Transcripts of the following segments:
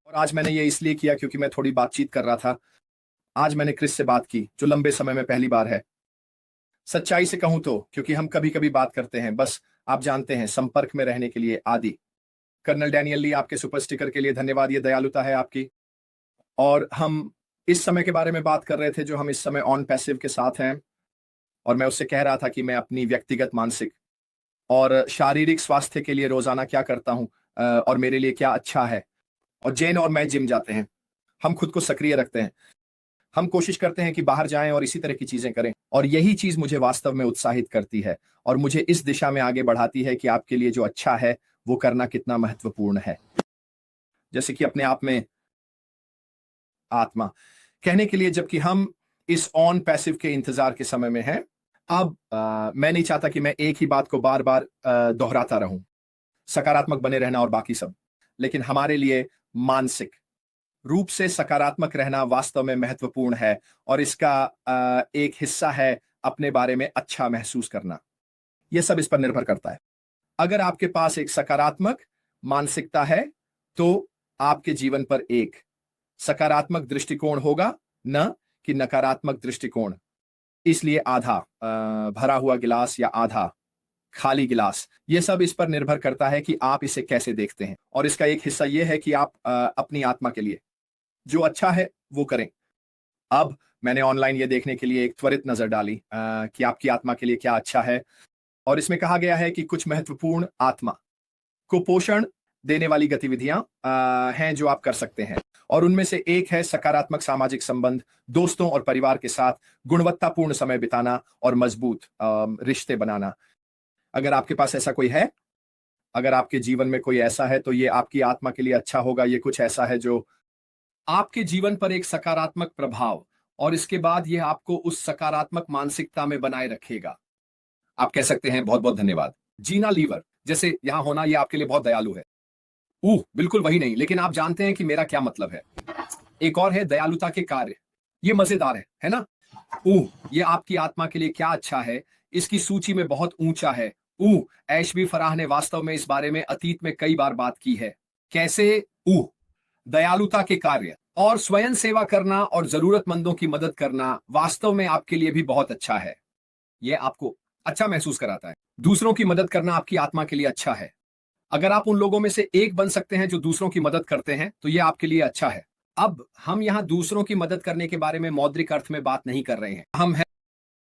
और आज मैंने ये इसलिए किया क्योंकि मैं थोड़ी बातचीत कर रहा था। आज मैंने क्रिस से बात की, जो लंबे समय में पहली बार है। सच्चाई से कहूं तो क्योंकि हम कभी कभी बात करते हैं, बस आप जानते हैं, संपर्क में रहने के लिए आदि। कर्नल डैनियल ली, आपके सुपर स्टिकर के लिए धन्यवाद, ये दयालुता है आपकी। और हम इस समय के बारे में बात कर रहे थे जो हम इस समय ऑन पैसिव के साथ हैं। और मैं उससे कह रहा था कि मैं अपनी व्यक्तिगत मानसिक और शारीरिक स्वास्थ्य के लिए रोजाना क्या करता हूं, और मेरे लिए क्या अच्छा है। और जैन और मैं जिम जाते हैं, हम खुद को सक्रिय रखते हैं, हम कोशिश करते हैं कि बाहर जाएं और इसी तरह की चीजें करें। और यही चीज मुझे वास्तव में उत्साहित करती है और मुझे इस दिशा में आगे बढ़ाती है कि आपके लिए जो अच्छा है वो करना कितना महत्वपूर्ण है। जैसे कि अपने आप में आत्मा कहने के लिए, जबकि हम इस ऑन पैसिव के इंतजार के समय में हैं। अब मैं नहीं चाहता कि मैं एक ही बात को बार बार दोहराता रहूं, सकारात्मक बने रहना और बाकी सब। लेकिन हमारे लिए मानसिक रूप से सकारात्मक रहना वास्तव में महत्वपूर्ण है। और इसका एक हिस्सा है अपने बारे में अच्छा महसूस करना। यह सब इस पर निर्भर करता है। अगर आपके पास एक सकारात्मक मानसिकता है तो आपके जीवन पर एक सकारात्मक दृष्टिकोण होगा, न कि नकारात्मक दृष्टिकोण। इसलिए आधा भरा हुआ गिलास या आधा खाली गिलास, ये सब इस पर निर्भर करता है कि आप इसे कैसे देखते हैं। और इसका एक हिस्सा यह है कि आप अपनी आत्मा के लिए जो अच्छा है वो करें। अब मैंने ऑनलाइन ये देखने के लिए एक त्वरित नजर डाली कि आपकी आत्मा के लिए क्या अच्छा है। और इसमें कहा गया है कि कुछ महत्वपूर्ण आत्मा को पोषण देने वाली गतिविधियां हैं जो आप कर सकते हैं। और उनमें से एक है सकारात्मक सामाजिक संबंध, दोस्तों और परिवार के साथ गुणवत्तापूर्ण समय बिताना और मजबूत रिश्ते बनाना। अगर आपके पास ऐसा कोई है, अगर आपके जीवन में कोई ऐसा है, तो ये आपकी आत्मा के लिए अच्छा होगा। ये कुछ ऐसा है जो आपके जीवन पर एक सकारात्मक प्रभाव और इसके बाद यह आपको उस सकारात्मक मानसिकता में बनाए रखेगा। आप कह सकते हैं बहुत बहुत धन्यवाद। जीना लीवर जैसे यहां होना, यह आपके लिए बहुत दयालु है। बिल्कुल वही नहीं, लेकिन आप जानते हैं कि मेरा क्या मतलब है। एक और है दयालुता के कार्य। ये मजेदार है ना। ये आपकी आत्मा के लिए क्या अच्छा है, इसकी सूची में बहुत ऊंचा है। ऐशबी फराह ने वास्तव में इस बारे में अतीत में कई बार बात की है। कैसे? दयालुता के कार्य और स्वयं सेवा करना और जरूरतमंदों की मदद करना वास्तव में आपके लिए भी बहुत अच्छा है। यह आपको अच्छा महसूस कराता है। दूसरों की मदद करना आपकी आत्मा के लिए अच्छा है। अगर आप उन लोगों में से एक बन सकते हैं जो दूसरों की मदद करते हैं तो यह आपके लिए अच्छा है। अब हम यहां दूसरों की मदद करने के बारे में मौद्रिक अर्थ में बात नहीं कर रहे हैं। हम हैं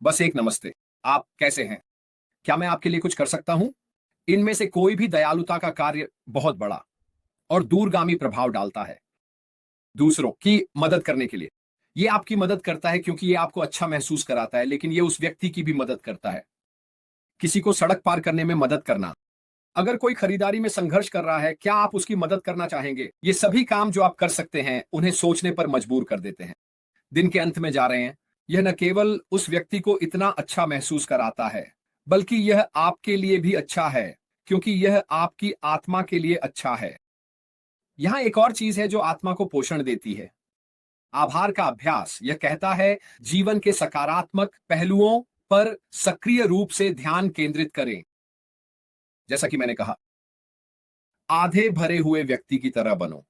बस एक नमस्ते, आप कैसे हैं, क्या मैं आपके लिए कुछ कर सकता हूं। इनमें से कोई भी दयालुता का कार्य बहुत बड़ा और दूरगामी प्रभाव डालता है। दूसरों की मदद करने के लिए यह आपकी मदद करता है क्योंकि यह आपको अच्छा महसूस कराता है, लेकिन यह उस व्यक्ति की भी मदद करता है। किसी को सड़क पार करने में मदद करना, अगर कोई खरीदारी में संघर्ष कर रहा है, क्या आप उसकी मदद करना चाहेंगे? ये सभी काम जो आप कर सकते हैं उन्हें सोचने पर मजबूर कर देते हैं। दिन के अंत में जा रहे हैं, यह न केवल उस व्यक्ति को इतना अच्छा महसूस कराता है, बल्कि यह आपके लिए भी अच्छा है क्योंकि यह आपकी आत्मा के लिए अच्छा है। यहां एक और चीज है जो आत्मा को पोषण देती है, आभार का अभ्यास। यह कहता है जीवन के सकारात्मक पहलुओं पर सक्रिय रूप से ध्यान केंद्रित करें। जैसा कि मैंने कहा, आधे भरे हुए व्यक्ति की तरह बनो,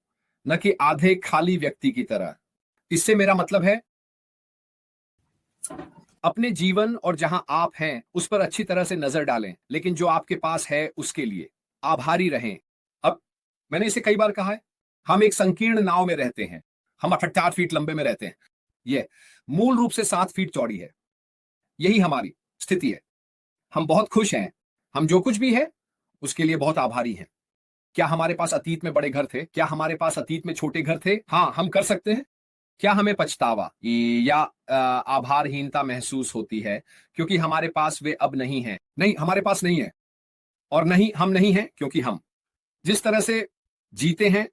न कि आधे खाली व्यक्ति की तरह। इससे मेरा मतलब है अपने जीवन और जहां आप हैं उस पर अच्छी तरह से नजर डालें, लेकिन जो आपके पास है उसके लिए आभारी रहें। अब मैंने इसे कई बार कहा है, हम एक संकीर्ण नाव में रहते हैं। हम 88 फीट लंबे में रहते हैं, यह मूल रूप से 7 फीट चौड़ी है। यही हमारी स्थिति है। हम बहुत खुश हैं, हम जो कुछ भी है उसके लिए बहुत आभारी हैं। क्या हमारे पास अतीत में बड़े घर थे? क्या हमारे पास अतीत में छोटे घर थे? हाँ, हम कर सकते हैं। क्या हमें पछतावा या आभारहीनता महसूस होती है क्योंकि हमारे पास वे अब नहीं हैं? नहीं, हमारे पास नहीं है। और नहीं, हम नहीं हैं क्योंकि हम जिस तरह से जीते हैं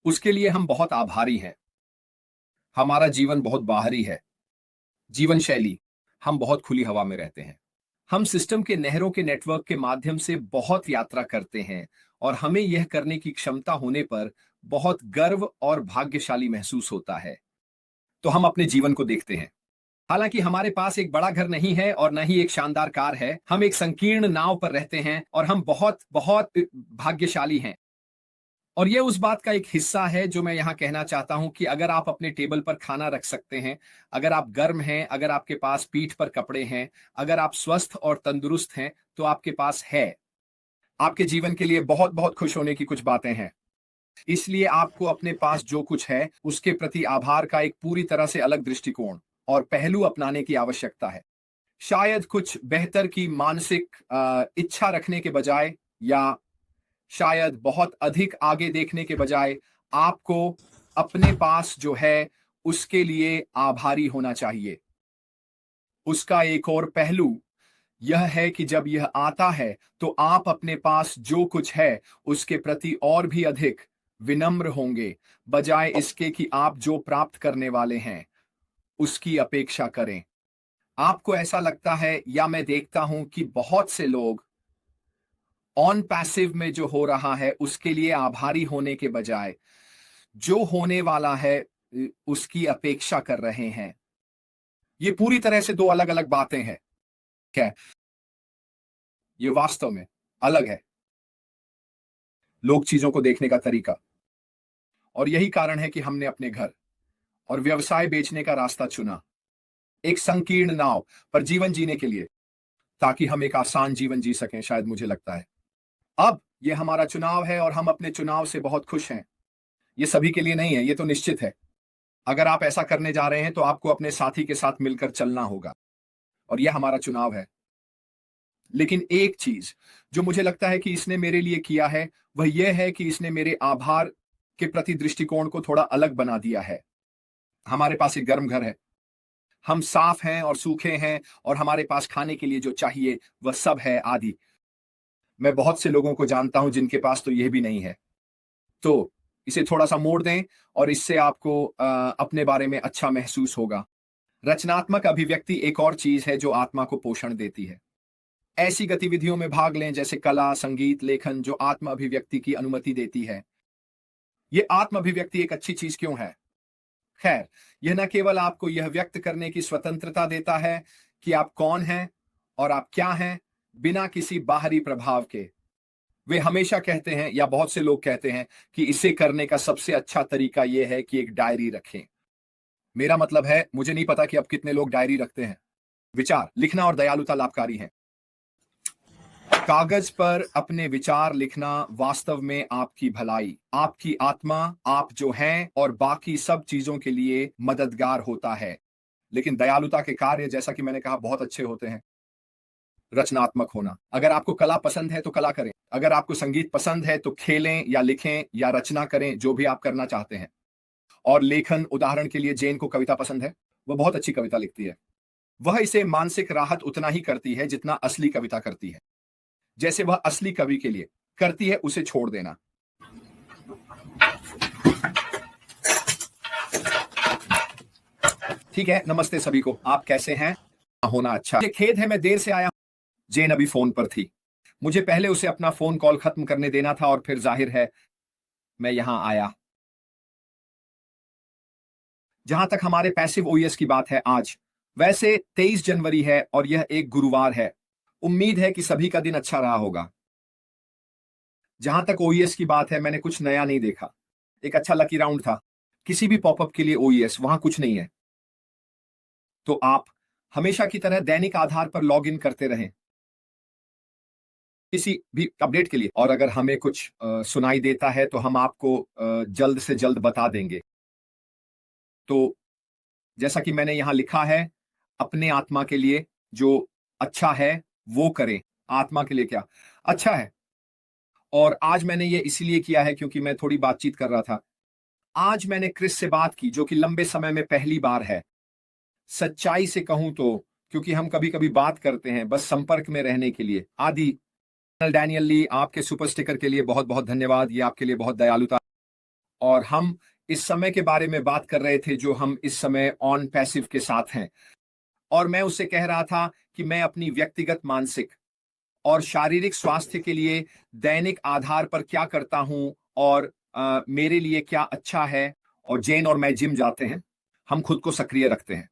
उसके लिए हम बहुत आभारी हैं। हमारा जीवन बहुत बाहरी है। जीवन शैली, हम बहुत खुली हवा में रहते हैं। हम सिस्टम के नहरों के नेटवर्क के माध्यम से बहुत यात्रा करते हैं और हमें यह करने की क्षमता होने पर बहुत गर्व और भाग्यशाली महसूस होता है। तो हम अपने जीवन को देखते हैं। हालांकि हमारे पास एक बड़ा घर नहीं है और न ही एक शानदार कार है, हम एक संकीर्ण नाव पर रहते हैं और हम बहुत बहुत भाग्यशाली हैं। और ये उस बात का एक हिस्सा है जो मैं यहाँ कहना चाहता हूं कि अगर आप अपने टेबल पर खाना रख सकते हैं, अगर आप गर्म हैं, अगर आपके पास पीठ पर कपड़े हैं, अगर आप स्वस्थ और तंदुरुस्त हैं, तो आपके पास है। आपके जीवन के लिए बहुत बहुत खुश होने की कुछ बातें हैं। इसलिए आपको अपने पास जो कुछ है उसके प्रति आभार का एक पूरी तरह से अलग दृष्टिकोण और पहलू अपनाने की आवश्यकता है। शायद कुछ बेहतर की मानसिक इच्छा रखने के बजाय, या शायद बहुत अधिक आगे देखने के बजाय, आपको अपने पास जो है उसके लिए आभारी होना चाहिए। उसका एक और पहलू यह है कि जब यह आता है तो आप अपने पास जो कुछ है उसके प्रति और भी अधिक विनम्र होंगे, बजाय इसके कि आप जो प्राप्त करने वाले हैं उसकी अपेक्षा करें। आपको ऐसा लगता है, या मैं देखता हूं कि बहुत से लोग ऑन पैसिव में जो हो रहा है उसके लिए आभारी होने के बजाय जो होने वाला है उसकी अपेक्षा कर रहे हैं। ये पूरी तरह से दो अलग अलग बातें हैं। क्या ये वास्तव में अलग है, लोग चीजों को देखने का तरीका। और यही कारण है कि हमने अपने घर और व्यवसाय बेचने का रास्ता चुना, एक संकीर्ण नाव पर जीवन जीने के लिए, ताकि हम एक आसान जीवन जी सकें। शायद मुझे लगता है अब यह हमारा चुनाव है और हम अपने चुनाव से बहुत खुश हैं। ये सभी के लिए नहीं है, ये तो निश्चित है। अगर आप ऐसा करने जा रहे हैं तो आपको अपने साथी के साथ मिलकर चलना होगा, और यह हमारा चुनाव है। लेकिन एक चीज जो मुझे लगता है कि इसने मेरे लिए किया है वह यह है कि इसने मेरे आभार के प्रति दृष्टिकोण को थोड़ा अलग बना दिया है। हमारे पास एक गर्म घर है, हम साफ हैं और सूखे हैं, और हमारे पास खाने के लिए जो चाहिए वह सब है आदि। मैं बहुत से लोगों को जानता हूं जिनके पास तो यह भी नहीं है। तो इसे थोड़ा सा मोड़ दें और इससे आपको अपने बारे में अच्छा महसूस होगा। रचनात्मक अभिव्यक्ति एक और चीज है जो आत्मा को पोषण देती है। ऐसी गतिविधियों में भाग लें जैसे कला, संगीत, लेखन, जो आत्म अभिव्यक्ति की अनुमति देती है। ये आत्म अभिव्यक्ति एक अच्छी चीज क्यों है? खैर, यह न केवल आपको यह व्यक्त करने की स्वतंत्रता देता है कि आप कौन हैं और आप क्या हैं, बिना किसी बाहरी प्रभाव के। वे हमेशा कहते हैं, या बहुत से लोग कहते हैं, कि इसे करने का सबसे अच्छा तरीका यह है कि एक डायरी रखें। मेरा मतलब है, मुझे नहीं पता कि अब कितने लोग डायरी रखते हैं। विचार लिखना और दयालुता लाभकारी हैं। कागज पर अपने विचार लिखना वास्तव में आपकी भलाई, आपकी आत्मा, आप जो हैं और बाकी सब चीजों के लिए मददगार होता है। लेकिन दयालुता के कार्य, जैसा कि मैंने कहा, बहुत अच्छे होते हैं। रचनात्मक होना, अगर आपको कला पसंद है तो कला करें, अगर आपको संगीत पसंद है तो खेलें या लिखें या रचना करें, जो भी आप करना चाहते हैं। और लेखन, उदाहरण के लिए जेन को कविता पसंद है, वह बहुत अच्छी कविता लिखती है। वह इसे मानसिक राहत उतना ही करती है जितना असली कविता करती है। जैसे वह असली कवि के लिए करती है, उसे छोड़ देना। ठीक है, नमस्ते सभी को, आप कैसे हैं? होना अच्छा। मुझे खेद है मैं देर से आया। जेन अभी फोन पर थी, मुझे पहले उसे अपना फोन कॉल खत्म करने देना था, और फिर जाहिर है मैं यहां आया। जहां तक हमारे पैसिव ओएस की बात है, आज वैसे 23 जनवरी है और यह एक गुरुवार है। उम्मीद है कि सभी का दिन अच्छा रहा होगा। जहां तक ओईएस की बात है, मैंने कुछ नया नहीं देखा। एक अच्छा लकी राउंड था। किसी भी पॉपअप के लिए ओईएस, वहां कुछ नहीं है। तो आप हमेशा की तरह दैनिक आधार पर लॉग इन करते रहें किसी भी अपडेट के लिए, और अगर हमें कुछ सुनाई देता है तो हम आपको जल्द से जल्द बता देंगे। तो जैसा कि मैंने यहां लिखा है, अपने आत्मा के लिए जो अच्छा है वो करें। आत्मा के लिए क्या अच्छा है? और आज मैंने ये इसलिए किया है क्योंकि मैं थोड़ी बातचीत कर रहा था। आज मैंने क्रिस से बात की, जो कि लंबे समय में पहली बार है। सच्चाई से कहूं तो, क्योंकि हम कभी कभी बात करते हैं बस संपर्क में रहने के लिए आदि। डैनियल ली, आपके सुपर स्टिकर के लिए बहुत बहुत धन्यवाद। ये आपके लिए बहुत दयालुता। और हम इस समय के बारे में बात कर रहे थे जो हम इस समय ऑन पैसिव के साथ हैं। और मैं उससे कह रहा था कि मैं अपनी व्यक्तिगत मानसिक और शारीरिक स्वास्थ्य के लिए दैनिक आधार पर क्या करता हूं, और मेरे लिए क्या अच्छा है। और जेन और मैं जिम जाते हैं, हम खुद को सक्रिय रखते हैं।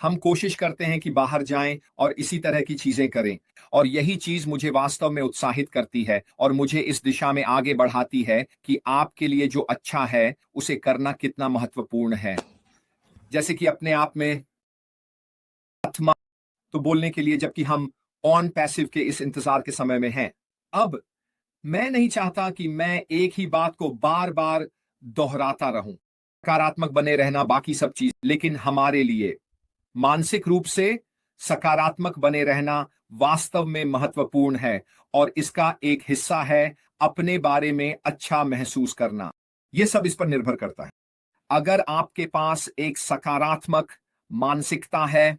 हम कोशिश करते हैं कि बाहर जाएं और इसी तरह की चीजें करें, और यही चीज मुझे वास्तव में उत्साहित करती है और मुझे इस दिशा में आगे बढ़ाती है कि आपके लिए जो अच्छा है उसे करना कितना महत्वपूर्ण है। जैसे कि अपने आप में आत्मा तो बोलने के लिए, जबकि हम ऑन पैसिव के इस इंतजार के समय में हैं। अब मैं नहीं चाहता कि मैं एक ही बात को बार बार दोहराता रहूं, सकारात्मक बने रहना बाकी सब चीज, लेकिन हमारे लिए मानसिक रूप से सकारात्मक बने रहना वास्तव में महत्वपूर्ण है, और इसका एक हिस्सा है अपने बारे में अच्छा महसूस करना। यह सब इस पर निर्भर करता है। अगर आपके पास एक सकारात्मक मानसिकता है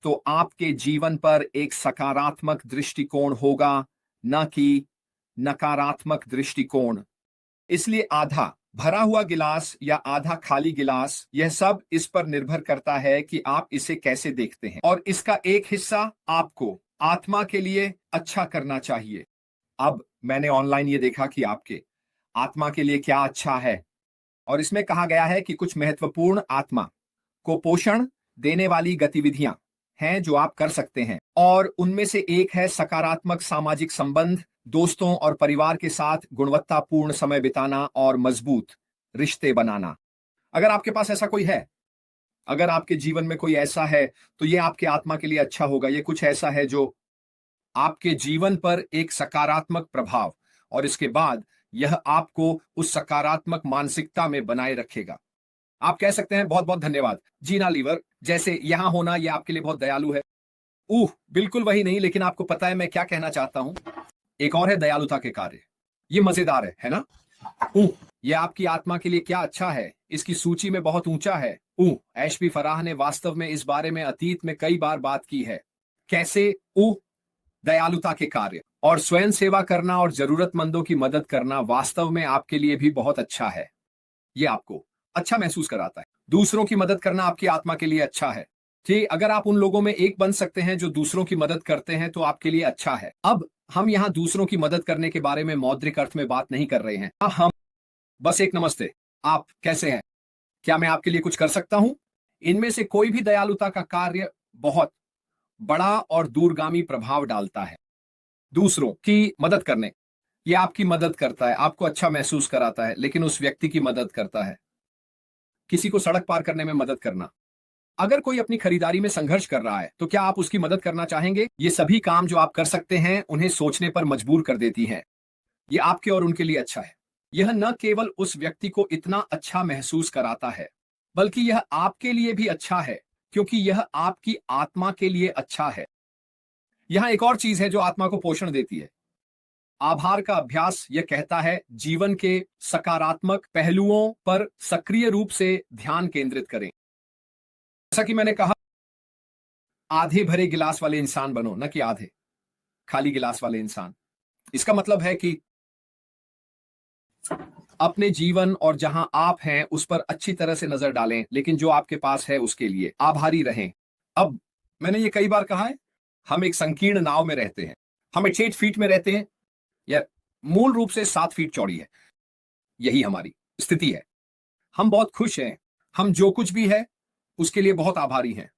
तो आपके जीवन पर एक सकारात्मक दृष्टिकोण होगा, न कि नकारात्मक दृष्टिकोण। इसलिए आधा भरा हुआ गिलास या आधा खाली गिलास, यह सब इस पर निर्भर करता है कि आप इसे कैसे देखते हैं, और इसका एक हिस्सा आपको आत्मा के लिए अच्छा करना चाहिए। अब मैंने ऑनलाइन ये देखा कि आपके आत्मा के लिए क्या अच्छा है, और इसमें कहा गया है कि कुछ महत्वपूर्ण आत्मा को पोषण देने वाली गतिविधियां हैं जो आप कर सकते हैं, और उनमें से एक है सकारात्मक सामाजिक संबंध, दोस्तों और परिवार के साथ गुणवत्तापूर्ण समय बिताना और मजबूत रिश्ते बनाना। अगर आपके पास ऐसा कोई है, अगर आपके जीवन में कोई ऐसा है, तो यह आपके आत्मा के लिए अच्छा होगा। यह कुछ ऐसा है जो आपके जीवन पर एक सकारात्मक प्रभाव, और इसके बाद यह आपको उस सकारात्मक मानसिकता में बनाए रखेगा। आप कह सकते हैं बहुत बहुत धन्यवाद जीना लीवर, जैसे यहां होना यह आपके लिए बहुत दयालु है। बिल्कुल वही नहीं, लेकिन आपको पता है मैं क्या कहना चाहता हूं। एक और है दयालुता के कार्य। ये मजेदार है ना? ये आपकी आत्मा के लिए क्या अच्छा है, इसकी सूची में बहुत ऊंचा है। एशबी फराह ने वास्तव में इस बारे में अतीत में कई बार बात की है। कैसे? दयालुता के कार्य और स्वयं सेवा करना और जरूरतमंदों की मदद करना वास्तव में आपके लिए भी बहुत अच्छा है। ये आपको अच्छा महसूस कराता है। दूसरों की मदद करना आपकी आत्मा के लिए अच्छा है कि अगर आप उन लोगों में एक बन सकते हैं जो दूसरों की मदद करते हैं तो आपके लिए अच्छा है। अब हम यहाँ दूसरों की मदद करने के बारे में मौद्रिक अर्थ में बात नहीं कर रहे हैं। हम बस एक नमस्ते, आप कैसे हैं, क्या मैं आपके लिए कुछ कर सकता हूं? इनमें से कोई भी दयालुता का कार्य बहुत बड़ा और दूरगामी प्रभाव डालता है। दूसरों की मदद करने, ये आपकी मदद करता है, आपको अच्छा महसूस कराता है, लेकिन उस व्यक्ति की मदद करता है। किसी को सड़क पार करने में मदद करना, अगर कोई अपनी खरीदारी में संघर्ष कर रहा है तो क्या आप उसकी मदद करना चाहेंगे? ये सभी काम जो आप कर सकते हैं उन्हें सोचने पर मजबूर कर देती हैं। ये आपके और उनके लिए अच्छा है। यह न केवल उस व्यक्ति को इतना अच्छा महसूस कराता है, बल्कि यह आपके लिए भी अच्छा है, क्योंकि यह आपकी आत्मा के लिए अच्छा है। यहां एक और चीज है जो आत्मा को पोषण देती है। आभार का अभ्यास यह कहता है जीवन के सकारात्मक पहलुओं पर सक्रिय रूप से ध्यान केंद्रित करें। जैसा कि मैंने कहा, आधे भरे गिलास वाले इंसान बनो, न कि आधे खाली गिलास वाले इंसान। इसका मतलब है कि अपने जीवन और जहां आप हैं उस पर अच्छी तरह से नजर डालें, लेकिन जो आपके पास है उसके लिए आभारी रहें। अब मैंने ये कई बार कहा है, हम एक संकीर्ण नाव में रहते हैं। हम 8 फीट में रहते हैं, या मूल रूप से 7 फीट चौड़ी है। यही हमारी स्थिति है। हम बहुत खुश हैं, हम जो कुछ भी है उसके लिए बहुत आभारी हैं।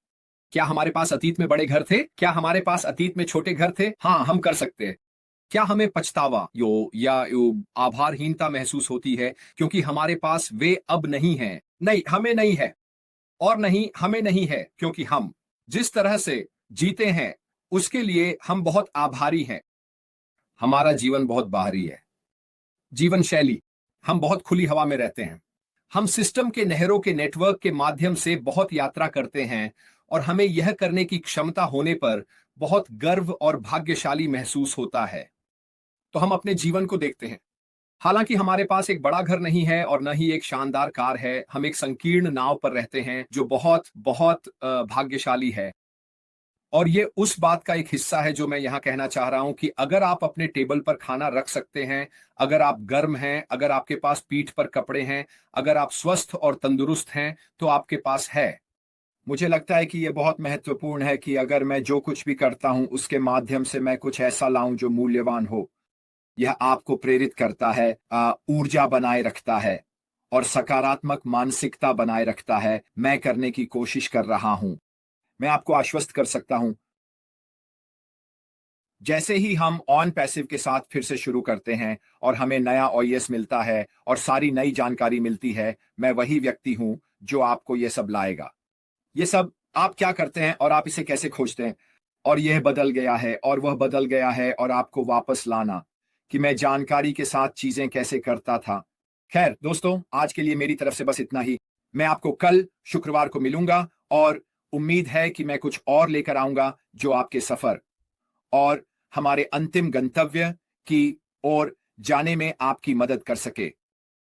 क्या हमारे पास अतीत में बड़े घर थे? क्या हमारे पास अतीत में छोटे घर थे? हाँ, हम कर सकते हैं। क्या हमें पछतावा या आभारहीनता महसूस होती है क्योंकि हमारे पास वे अब नहीं हैं? नहीं, हमें नहीं है, और नहीं हमें नहीं है, क्योंकि हम जिस तरह से जीते हैं उसके लिए हम बहुत आभारी हैं। हमारा जीवन बहुत बाहरी है। जीवन शैली, हम बहुत खुली हवा में रहते हैं। हम सिस्टम के नहरों के नेटवर्क के माध्यम से बहुत यात्रा करते हैं, और हमें यह करने की क्षमता होने पर बहुत गर्व और भाग्यशाली महसूस होता है। तो हम अपने जीवन को देखते हैं। हालांकि हमारे पास एक बड़ा घर नहीं है और न ही एक शानदार कार है, हम एक संकीर्ण नाव पर रहते हैं जो बहुत बहुत भाग्यशाली है। और ये उस बात का एक हिस्सा है जो मैं यहाँ कहना चाह रहा हूं कि अगर आप अपने टेबल पर खाना रख सकते हैं, अगर आप गर्म हैं, अगर आपके पास पीठ पर कपड़े हैं, अगर आप स्वस्थ और तंदुरुस्त हैं, तो आपके पास है। मुझे लगता है कि यह बहुत महत्वपूर्ण है कि अगर मैं जो कुछ भी करता हूं उसके माध्यम से मैं कुछ ऐसा लाऊं जो मूल्यवान हो। यह आपको प्रेरित करता है, ऊर्जा बनाए रखता है और सकारात्मक मानसिकता बनाए रखता है। मैं करने की कोशिश कर रहा हूं, मैं आपको आश्वस्त कर सकता हूं, जैसे ही हम ऑन पैसिव के साथ फिर से शुरू करते हैं और हमें नया ओएस मिलता है और सारी नई जानकारी मिलती है, मैं वही व्यक्ति हूं जो आपको यह सब लाएगा। ये सब आप क्या करते हैं और आप इसे कैसे खोजते हैं, और यह बदल गया है और वह बदल गया है, और आपको वापस लाना कि मैं जानकारी के साथ चीजें कैसे करता था। खैर दोस्तों, आज के लिए मेरी तरफ से बस इतना ही। मैं आपको कल शुक्रवार को मिलूंगा और उम्मीद है कि मैं कुछ और लेकर आऊंगा जो आपके सफर और हमारे अंतिम गंतव्य की ओर जाने में आपकी मदद कर सके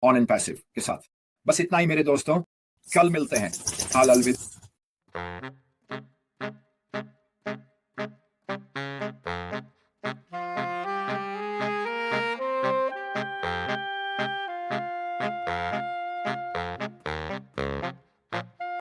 ऑन एंड पैसिव के साथ। बस इतना ही मेरे दोस्तों, कल मिलते हैं। अलविदा।